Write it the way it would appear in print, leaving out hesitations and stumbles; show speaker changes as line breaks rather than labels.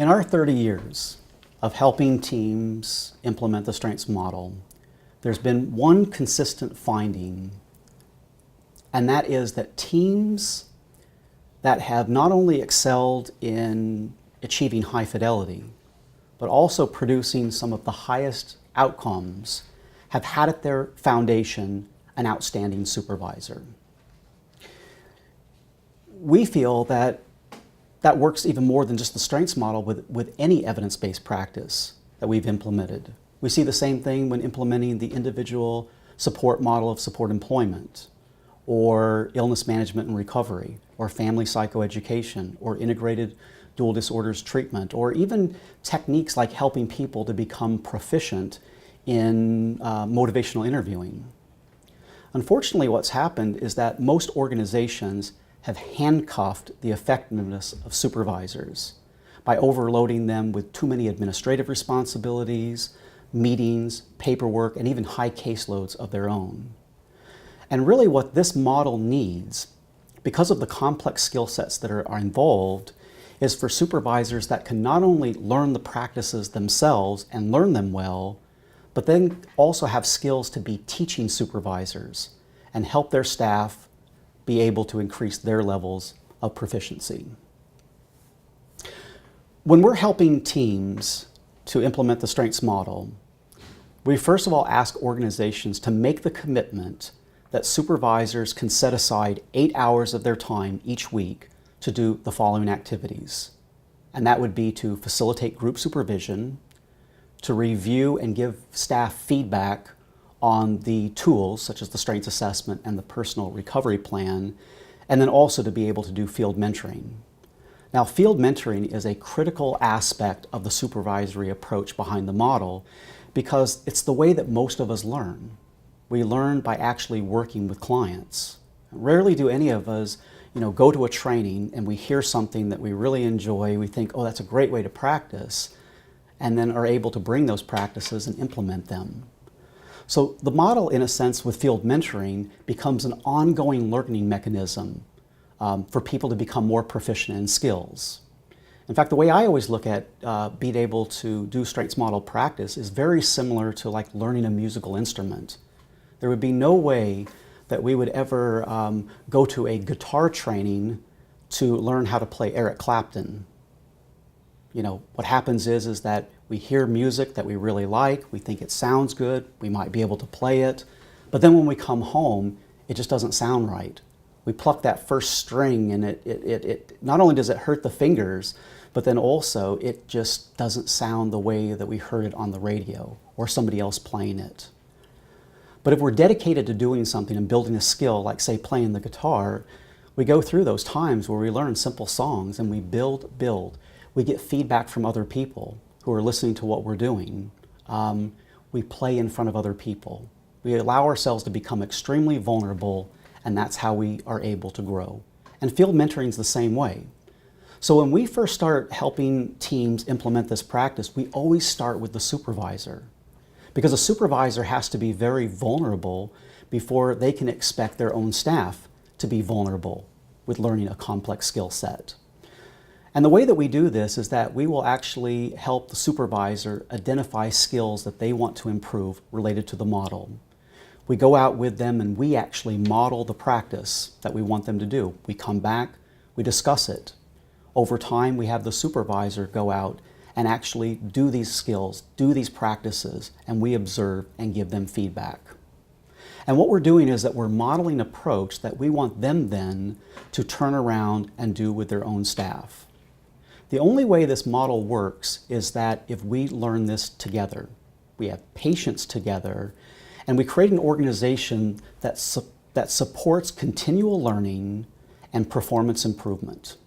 In our 30 years of helping teams implement the strengths model, there's been one consistent finding, and that is that teams that have not only excelled in achieving high fidelity, but also producing some of the highest outcomes have had at their foundation an outstanding supervisor. We feel that that works even more than just the strengths model with any evidence-based practice that we've implemented. We see the same thing when implementing the individual support model of support employment, or illness management and recovery, or family psychoeducation, or integrated dual disorders treatment, or even techniques like helping people to become proficient in motivational interviewing. Unfortunately, what's happened is that most organizations have handcuffed the effectiveness of supervisors by overloading them with too many administrative responsibilities, meetings, paperwork, and even high caseloads of their own. And really what this model needs, because of the complex skill sets that are involved, is for supervisors that can not only learn the practices themselves and learn them well, but then also have skills to be teaching supervisors and help their staff be able to increase their levels of proficiency. When we're helping teams to implement the strengths model, we first of all ask organizations to make the commitment that supervisors can set aside 8 hours of their time each week to do the following activities. And that would be to facilitate group supervision, to review and give staff feedback on the tools such as the strengths assessment and the personal recovery plan, and then also to be able to do field mentoring. Now, field mentoring is a critical aspect of the supervisory approach behind the model because it's the way that most of us learn. We learn by actually working with clients. Rarely do any of us go to a training and we hear something that we really enjoy, we think, oh, that's a great way to practice, and then are able to bring those practices and implement them. So the model, in a sense, with field mentoring becomes an ongoing learning mechanism for people to become more proficient in skills. In fact, the way I always look at being able to do strengths model practice is very similar to like learning a musical instrument. There would be no way that we would ever go to a guitar training to learn how to play Eric Clapton. What happens is that we hear music that we really like, we think it sounds good, we might be able to play it, but then when we come home, it just doesn't sound right. We pluck that first string and it not only does it hurt the fingers, but then also it just doesn't sound the way that we heard it on the radio or somebody else playing it. But if we're dedicated to doing something and building a skill, like say playing the guitar, we go through those times where we learn simple songs and we build. We get feedback from other people who are listening to what we're doing. We play in front of other people. We allow ourselves to become extremely vulnerable, and that's how we are able to grow. And field mentoring is the same way. So when we first start helping teams implement this practice, we always start with the supervisor, because a supervisor has to be very vulnerable before they can expect their own staff to be vulnerable with learning a complex skill set. And the way that we do this is that we will actually help the supervisor identify skills that they want to improve related to the model. We go out with them and we actually model the practice that we want them to do. We come back, we discuss it. Over time, we have the supervisor go out and actually do these skills, do these practices, and we observe and give them feedback. And what we're doing is that we're modeling an approach that we want them then to turn around and do with their own staff. The only way this model works is that if we learn this together, we have patience together, and we create an organization that supports continual learning and performance improvement.